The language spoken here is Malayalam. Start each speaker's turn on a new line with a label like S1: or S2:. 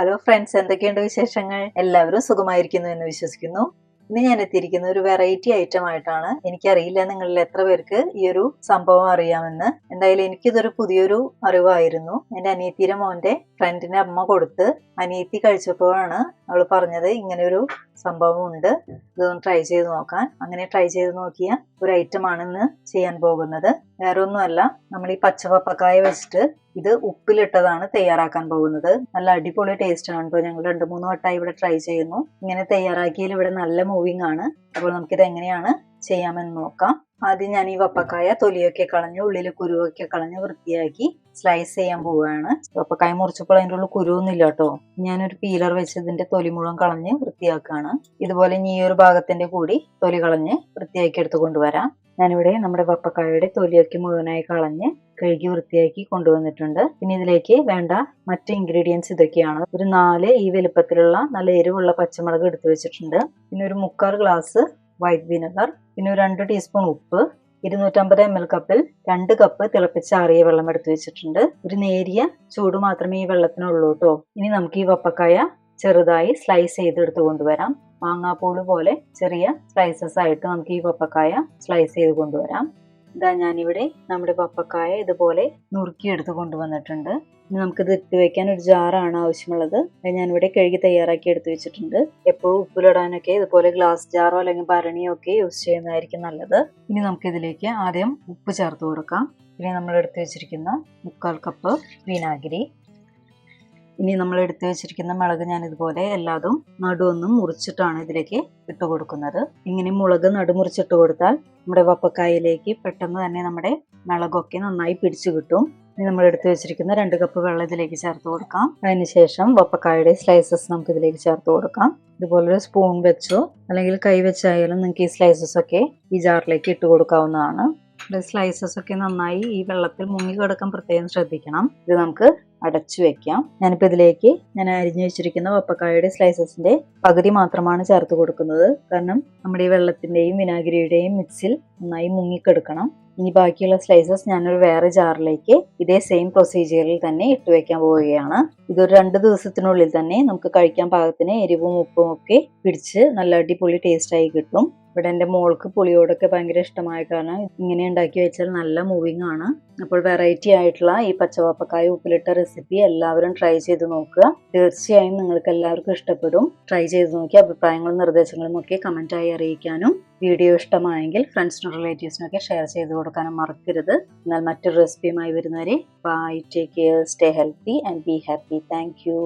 S1: ഹലോ ഫ്രണ്ട്സ്, എന്തൊക്കെയുണ്ട് വിശേഷങ്ങൾ? എല്ലാവരും സുഖമായിരിക്കുന്നു എന്ന് വിശ്വസിക്കുന്നു. ഇന്ന് ഞാൻ എത്തിയിരിക്കുന്ന ഒരു വെറൈറ്റി ഐറ്റം ആയിട്ടാണ്. എനിക്കറിയില്ല നിങ്ങളിൽ എത്ര പേർക്ക് ഈ ഒരു സംഭവം അറിയാമെന്ന്. എന്തായാലും എനിക്കിതൊരു പുതിയൊരു അറിവായിരുന്നു. എൻ്റെ അനിയത്തിയുടെ മോന്റെ ഫ്രണ്ടിന്റെ അമ്മ കൊടുത്ത് അനിയത്തി കഴിച്ചപ്പോഴാണ് അവൾ പറഞ്ഞത് ഇങ്ങനെ ഒരു സംഭവം ഉണ്ട്, ഇതൊന്ന് ട്രൈ ചെയ്ത് നോക്കാൻ. അങ്ങനെ ട്രൈ ചെയ്ത് നോക്കിയ ഒരു ഐറ്റം ആണ് ഇന്ന് ചെയ്യാൻ പോകുന്നത്. വേറെ ഒന്നുമല്ല, നമ്മൾ ഈ പച്ചപ്പപ്പായ വെച്ചിട്ട് ഇത് ഉപ്പിലിട്ടതാണ് തയ്യാറാക്കാൻ പോകുന്നത്. നല്ല അടിപൊളി ടേസ്റ്റ് ആണ് കേട്ടോ. ഞങ്ങൾ 2-3 വട്ടമായി ഇവിടെ ട്രൈ ചെയ്യുന്നു. ഇങ്ങനെ തയ്യാറാക്കിയാൽ ഇവിടെ നല്ല മൂവിങ് ആണ്. അപ്പോൾ നമുക്കിത് എങ്ങനെയാണ് ചെയ്യാമെന്ന് നോക്കാം. ആദ്യം ഞാൻ ഈ പപ്പായ തൊലിയൊക്കെ കളഞ്ഞ് ഉള്ളിൽ കുരുവൊക്കെ കളഞ്ഞ് വൃത്തിയാക്കി സ്ലൈസ് ചെയ്യാൻ പോവുകയാണ്. പപ്പായ മുറിച്ചപ്പോൾ അതിൻ്റെ ഉള്ളിൽ കുരുവൊന്നുമില്ല കേട്ടോ. ഞാനൊരു പീലർ വെച്ച് ഇതിന്റെ തൊലി മുഴുവൻ കളഞ്ഞ് വൃത്തിയാക്കുകയാണ്. ഇതുപോലെ ഈ ഒരു ഭാഗത്തിന്റെ കൂടി തൊലി കളഞ്ഞ് വൃത്തിയാക്കി എടുത്ത് കൊണ്ടുവരാം. ഞാനിവിടെ നമ്മുടെ പപ്പായയുടെ തൊലിയൊക്കെ മുഴുവനായി കളഞ്ഞ് കഴുകി വൃത്തിയാക്കി കൊണ്ടുവന്നിട്ടുണ്ട്. പിന്നെ ഇതിലേക്ക് വേണ്ട മറ്റ് ഇൻഗ്രീഡിയൻസ് ഇതൊക്കെയാണ്. ഒരു 4 ഈ വലുപ്പത്തിലുള്ള നല്ല എരിവുള്ള പച്ചമുളക് എടുത്തു വെച്ചിട്ടുണ്ട്. പിന്നെ ഒരു 3/4 ഗ്ലാസ് വൈറ്റ് വിനെഗർ, പിന്നെ ഒരു 2 ടീസ്പൂൺ ഉപ്പ്, 250 ml കപ്പിൽ 2 കപ്പ് തിളപ്പിച്ചാറിയ വെള്ളം എടുത്തു വെച്ചിട്ടുണ്ട്. ഒരു നേരിയ ചൂട് മാത്രമേ ഈ വെള്ളത്തിനുള്ളൂ കേട്ടോ. ഇനി നമുക്ക് ഈ പപ്പായ ചെറുതായി സ്ലൈസ് ചെയ്തെടുത്ത് കൊണ്ടുവരാം. മാങ്ങാപ്പൂള് പോലെ ചെറിയ സ്ലൈസസ് ആയിട്ട് നമുക്ക് ഈ പപ്പായ സ്ലൈസ് ചെയ്ത് കൊണ്ടുവരാം. ഇതാ ഞാനിവിടെ നമ്മുടെ പപ്പായ ഇതുപോലെ നുറുക്കിയെടുത്ത് കൊണ്ടുവന്നിട്ടുണ്ട്. ഇനി നമുക്കിത് ഇട്ട് വെക്കാൻ ഒരു ജാറാണ് ആവശ്യമുള്ളത്. ഞാനിവിടെ കഴുകി തയ്യാറാക്കി എടുത്ത് വെച്ചിട്ടുണ്ട്. എപ്പോഴും ഉപ്പിലിടാനൊക്കെ ഇതുപോലെ ഗ്ലാസ് ജാറോ അല്ലെങ്കിൽ ഭരണിയോ ഒക്കെ യൂസ് ചെയ്യുന്നതായിരിക്കും നല്ലത്. ഇനി നമുക്കിതിലേക്ക് ആദ്യം ഉപ്പ് ചേർത്ത് കൊടുക്കാം. പിന്നെ നമ്മൾ എടുത്ത് വെച്ചിരിക്കുന്ന 3/4 കപ്പ് വിനാഗിരി. ഇനി നമ്മൾ എടുത്തു വെച്ചിരിക്കുന്ന മുളക് ഞാൻ ഇതുപോലെ എല്ലാതും നടുവൊന്നും മുറിച്ചിട്ടാണ് ഇതിലേക്ക് ഇട്ട് കൊടുക്കുന്നത്. ഇങ്ങനെ മുളക് നടുമുറിച്ചിട്ട് കൊടുത്താൽ നമ്മുടെ പപ്പായയിലേക്ക് പെട്ടെന്ന് തന്നെ നമ്മുടെ മുളകൊക്കെ നന്നായി പിടിച്ചു കിട്ടും. ഇനി നമ്മൾ എടുത്തു വെച്ചിരിക്കുന്ന 2 കപ്പ് വെള്ളം ഇതിലേക്ക് ചേർത്ത് കൊടുക്കാം. അതിനുശേഷം പപ്പായയുടെ സ്ലൈസസ് നമുക്ക് ഇതിലേക്ക് ചേർത്ത് കൊടുക്കാം. ഇതുപോലൊരു സ്പൂൺ വെച്ചോ അല്ലെങ്കിൽ കൈ വെച്ചായാലും നിങ്ങൾക്ക് ഈ സ്ലൈസസ് ഒക്കെ ഈ ജാറിലേക്ക് ഇട്ട് കൊടുക്കാവുന്നതാണ്. സ്ലൈസസ് ഒക്കെ നന്നായി ഈ വെള്ളത്തിൽ മുങ്ങി കിടക്കാൻ പ്രത്യേകം ശ്രദ്ധിക്കണം. ഇത് നമുക്ക് അടച്ചു വെക്കാം. ഞാനിപ്പോൾ ഇതിലേക്ക് ഞാൻ അരിഞ്ഞു വെച്ചിരിക്കുന്ന പപ്പായയുടെ സ്ലൈസസിന്റെ പകുതി മാത്രമാണ് ചേർത്ത് കൊടുക്കുന്നത്. കാരണം നമ്മുടെ ഈ വെള്ളത്തിന്റെയും വിനാഗിരിയുടെയും മിക്സിൽ നന്നായി മുങ്ങിക്കെടുക്കണം. ഇനി ബാക്കിയുള്ള സ്ലൈസസ് ഞാനൊരു വേറെ ജാറിലേക്ക് ഇതേ സെയിം പ്രൊസീജിയറിൽ തന്നെ ഇട്ട് വെക്കാൻ പോവുകയാണ്. ഇതൊരു 2 ദിവസത്തിനുള്ളിൽ തന്നെ നമുക്ക് കഴിക്കാൻ പാകത്തിന് എരിവും ഉപ്പും ഒക്കെ പിടിച്ച് നല്ല അടിപൊളി ടേസ്റ്റ് ആയി കിട്ടും. ഇവിടെ എൻ്റെ മോൾക്ക് പുളിയോടൊക്കെ ഭയങ്കര ഇഷ്ടമായ കാരണം ഇങ്ങനെ ഉണ്ടാക്കി വെച്ചാൽ നല്ല മൂവിങ് ആണ്. അപ്പോൾ വെറൈറ്റി ആയിട്ടുള്ള ഈ പച്ചപ്പപ്പായ ഉപ്പിലിട്ട റെസിപ്പി എല്ലാവരും ട്രൈ ചെയ്ത് നോക്കുക. തീർച്ചയായും നിങ്ങൾക്ക് എല്ലാവർക്കും ഇഷ്ടപ്പെടും. ട്രൈ ചെയ്ത് നോക്കി അഭിപ്രായങ്ങളും നിർദ്ദേശങ്ങളും ഒക്കെ കമൻറ്റായി അറിയിക്കാനും വീഡിയോ ഇഷ്ടമായെങ്കിൽ ഫ്രണ്ട്സിനും റിലേറ്റീവ്സിനും ഒക്കെ ഷെയർ ചെയ്ത് കൊടുക്കാനും മറക്കരുത്. എന്നാൽ മറ്റൊരു റെസിപ്പിയുമായി വരുന്നവരെ bye, take care, stay healthy and be happy. Thank U.